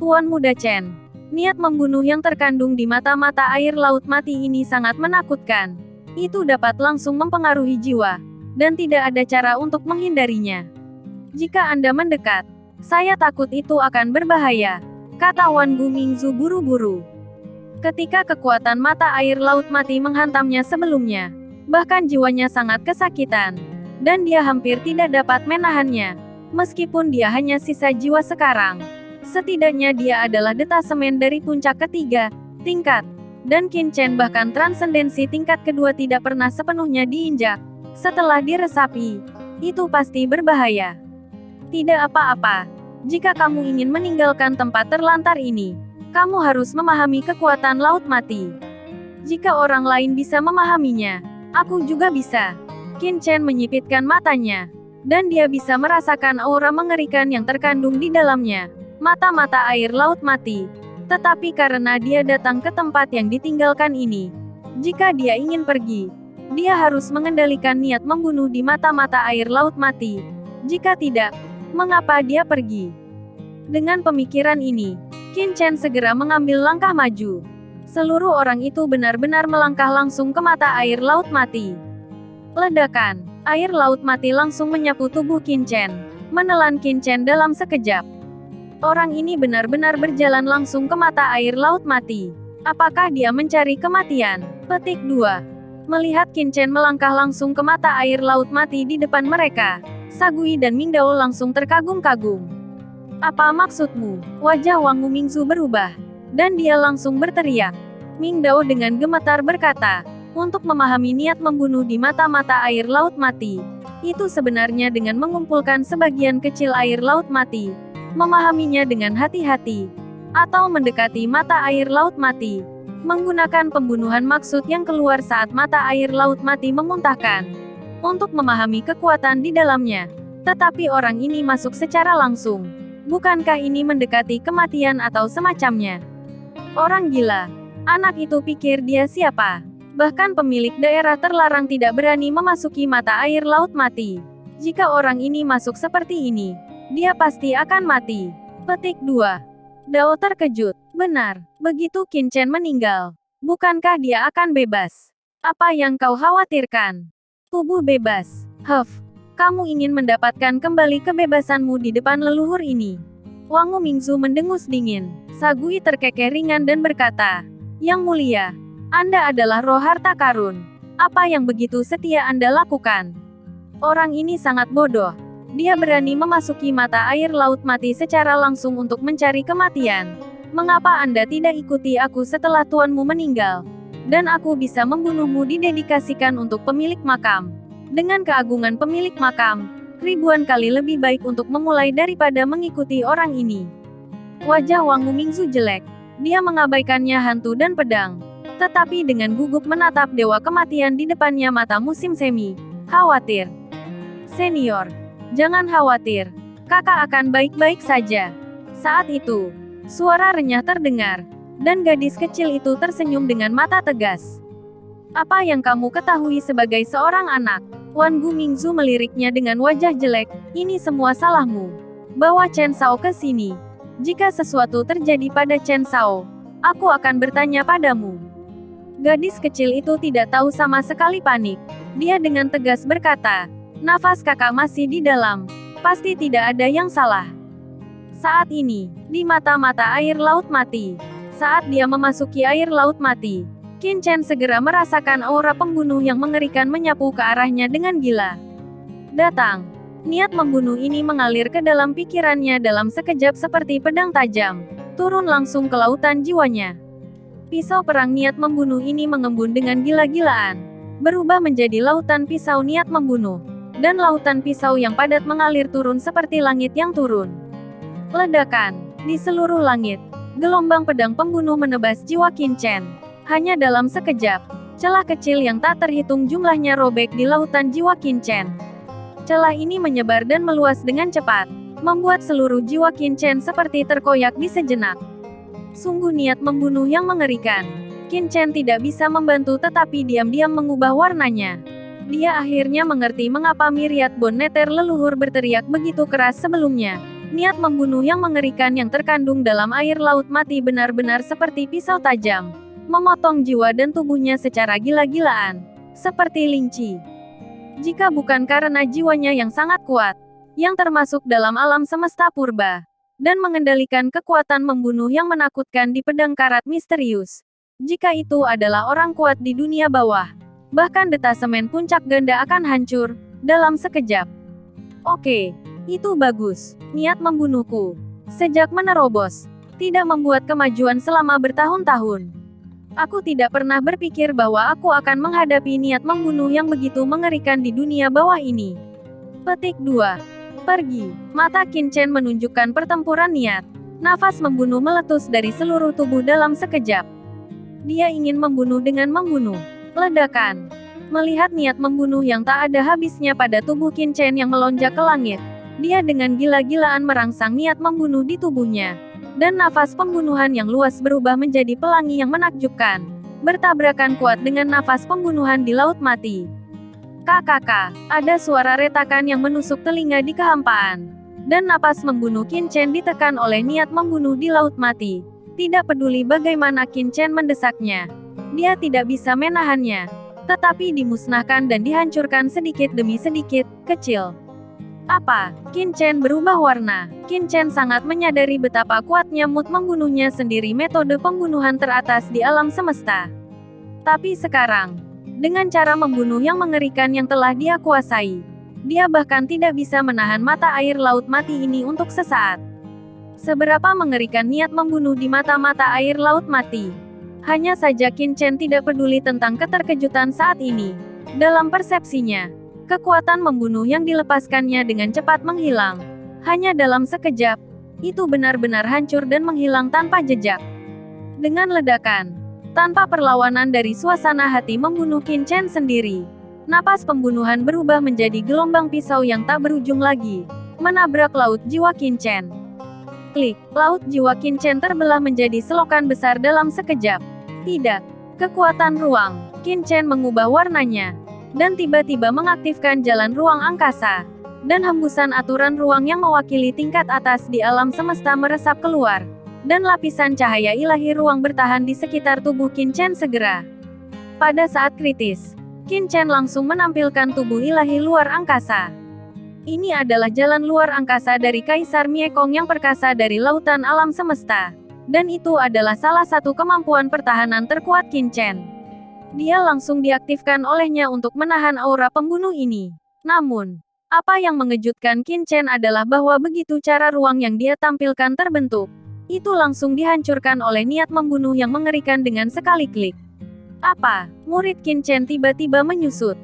Tuan Muda Chen. Niat membunuh yang terkandung di mata-mata air laut mati ini sangat menakutkan. Itu dapat langsung mempengaruhi jiwa, dan tidak ada cara untuk menghindarinya. Jika Anda mendekat, saya takut itu akan berbahaya, kata Wan Gumingzu buru-buru. Ketika kekuatan mata air laut mati menghantamnya sebelumnya, bahkan jiwanya sangat kesakitan, dan dia hampir tidak dapat menahannya. Meskipun dia hanya sisa jiwa sekarang, setidaknya dia adalah detasemen dari puncak ketiga, tingkat, dan Qin Chen bahkan transendensi tingkat kedua tidak pernah sepenuhnya diinjak. Setelah diresapi, itu pasti berbahaya. Tidak apa-apa. Jika kamu ingin meninggalkan tempat terlantar ini, kamu harus memahami kekuatan laut mati. Jika orang lain bisa memahaminya, aku juga bisa. Qin Chen menyipitkan matanya, dan dia bisa merasakan aura mengerikan yang terkandung di dalamnya. Mata-mata air laut mati. Tetapi karena dia datang ke tempat yang ditinggalkan ini, jika dia ingin pergi, dia harus mengendalikan niat membunuh di mata-mata air laut mati. Jika tidak, mengapa dia pergi? Dengan pemikiran ini, Qin Chen segera mengambil langkah maju. Seluruh orang itu benar-benar melangkah langsung ke mata air laut mati. Ledakan, air laut mati langsung menyapu tubuh Qin Chen, menelan Qin Chen dalam sekejap. Orang ini benar-benar berjalan langsung ke mata air laut mati. Apakah dia mencari kematian? Petik 2. Melihat Qin Chen melangkah langsung ke mata air laut mati di depan mereka, Sagui dan Ming Dao langsung terkagum-kagum. Apa maksudmu? Wajah Wang Mumingzu berubah, dan dia langsung berteriak. Ming Dao dengan gemetar berkata, untuk memahami niat membunuh di mata-mata air laut mati, itu sebenarnya dengan mengumpulkan sebagian kecil air laut mati, memahaminya dengan hati-hati, atau mendekati mata air laut mati, menggunakan pembunuhan maksud yang keluar saat mata air laut mati memuntahkan, untuk memahami kekuatan di dalamnya. Tetapi orang ini masuk secara langsung. Bukankah ini mendekati kematian atau semacamnya? Orang gila. Anak itu pikir dia siapa? Bahkan pemilik daerah terlarang tidak berani memasuki mata air laut mati. Jika orang ini masuk seperti ini, dia pasti akan mati. Petik 2. Dao terkejut. Benar, begitu Qin Chen meninggal, bukankah dia akan bebas? Apa yang kau khawatirkan? Tubuh bebas. Kamu ingin mendapatkan kembali kebebasanmu di depan leluhur ini. Wang Mumingzu mendengus dingin. Sagui terkekeh ringan dan berkata, Yang mulia, Anda adalah roh harta karun. Apa yang begitu setia Anda lakukan? Orang ini sangat bodoh. Dia berani memasuki mata air laut mati secara langsung untuk mencari kematian. Mengapa Anda tidak ikuti aku setelah tuanmu meninggal? Dan aku bisa membunuhmu didedikasikan untuk pemilik makam. Dengan keagungan pemilik makam, ribuan kali lebih baik untuk memulai daripada mengikuti orang ini. Wajah Wang Mumingzu jelek. Dia mengabaikannya hantu dan pedang. Tetapi dengan gugup menatap dewa kematian di depannya mata musim semi. Khawatir. Senior. Jangan khawatir, kakak akan baik-baik saja. Saat itu, suara renyah terdengar, dan gadis kecil itu tersenyum dengan mata tegas. Apa yang kamu ketahui sebagai seorang anak? Wan Gumingzu meliriknya dengan wajah jelek, ini semua salahmu. Bawa Chen Shao ke sini. Jika sesuatu terjadi pada Chen Shao, aku akan bertanya padamu. Gadis kecil itu tidak tahu sama sekali panik. Dia dengan tegas berkata, nafas kakak masih di dalam. Pasti tidak ada yang salah. Saat ini, di mata-mata air laut mati. Saat dia memasuki air laut mati, Qin Chen segera merasakan aura pembunuh yang mengerikan menyapu ke arahnya dengan gila. Datang. Niat membunuh ini mengalir ke dalam pikirannya dalam sekejap seperti pedang tajam. Turun langsung ke lautan jiwanya. Pisau perang niat membunuh ini mengembun dengan gila-gilaan. Berubah menjadi lautan pisau niat membunuh. Dan lautan pisau yang padat mengalir turun seperti langit yang turun. Ledakan. Di seluruh langit, gelombang pedang pembunuh menebas jiwa Qin Chen. Hanya dalam sekejap, celah kecil yang tak terhitung jumlahnya robek di lautan jiwa Qin Chen. Celah ini menyebar dan meluas dengan cepat, membuat seluruh jiwa Qin Chen seperti terkoyak di sejenak. Sungguh niat membunuh yang mengerikan. Qin Chen tidak bisa membantu tetapi diam-diam mengubah warnanya. Dia akhirnya mengerti mengapa Myriad Bone Nether leluhur berteriak begitu keras sebelumnya. Niat membunuh yang mengerikan yang terkandung dalam air laut mati benar-benar seperti pisau tajam, memotong jiwa dan tubuhnya secara gila-gilaan, seperti linci. Jika bukan karena jiwanya yang sangat kuat, yang termasuk dalam alam semesta purba, dan mengendalikan kekuatan membunuh yang menakutkan di pedang karat misterius. Jika itu adalah orang kuat di dunia bawah, bahkan detasemen puncak ganda akan hancur dalam sekejap. Oke, itu bagus. Niat membunuhku sejak menerobos tidak membuat kemajuan selama bertahun-tahun. Aku tidak pernah berpikir bahwa aku akan menghadapi niat membunuh yang begitu mengerikan di dunia bawah ini. Petik 2. Pergi. Mata Qin Chen menunjukkan pertempuran niat. Nafas membunuh meletus dari seluruh tubuh dalam sekejap. Dia ingin membunuh dengan membunuh. Ledakan. Melihat niat membunuh yang tak ada habisnya pada tubuh Qin Chen yang melonjak ke langit, dia dengan gila-gilaan merangsang niat membunuh di tubuhnya. Dan nafas pembunuhan yang luas berubah menjadi pelangi yang menakjubkan, bertabrakan kuat dengan nafas pembunuhan di laut mati. KKK, ada suara retakan yang menusuk telinga di kehampaan. Dan napas membunuh Qin Chen ditekan oleh niat membunuh di laut mati. Tidak peduli bagaimana Qin Chen mendesaknya, dia tidak bisa menahannya, tetapi dimusnahkan dan dihancurkan sedikit demi sedikit, kecil. Apa? Qin Chen berubah warna. Qin Chen sangat menyadari betapa kuatnya mood membunuhnya sendiri, metode pembunuhan teratas di alam semesta. Tapi sekarang, dengan cara membunuh yang mengerikan yang telah dia kuasai, dia bahkan tidak bisa menahan mata air laut mati ini untuk sesaat. Seberapa mengerikan niat membunuh di mata-mata air laut mati. Hanya saja Qin Chen tidak peduli tentang keterkejutan saat ini. Dalam persepsinya, kekuatan membunuh yang dilepaskannya dengan cepat menghilang. Hanya dalam sekejap, itu benar-benar hancur dan menghilang tanpa jejak. Dengan ledakan, tanpa perlawanan dari suasana hati membunuh Qin Chen sendiri, napas pembunuhan berubah menjadi gelombang pisau yang tak berujung lagi, menabrak laut jiwa Qin Chen. Klik, laut jiwa Qin Chen terbelah menjadi selokan besar dalam sekejap. Tidak. Kekuatan ruang. Qin Chen mengubah warnanya, dan tiba-tiba mengaktifkan jalan ruang angkasa. Dan hembusan aturan ruang yang mewakili tingkat atas di alam semesta meresap keluar. Dan lapisan cahaya ilahi ruang bertahan di sekitar tubuh Qin Chen segera. Pada saat kritis, Qin Chen langsung menampilkan tubuh ilahi luar angkasa. Ini adalah jalan luar angkasa dari Kaisar Miekong yang perkasa dari lautan alam semesta. Dan itu adalah salah satu kemampuan pertahanan terkuat Qin Chen. Dia langsung diaktifkan olehnya untuk menahan aura pembunuh ini. Namun, apa yang mengejutkan Qin Chen adalah bahwa begitu cara ruang yang dia tampilkan terbentuk, itu langsung dihancurkan oleh niat membunuh yang mengerikan dengan sekali klik. Apa? Murid Qin Chen tiba-tiba menyusut.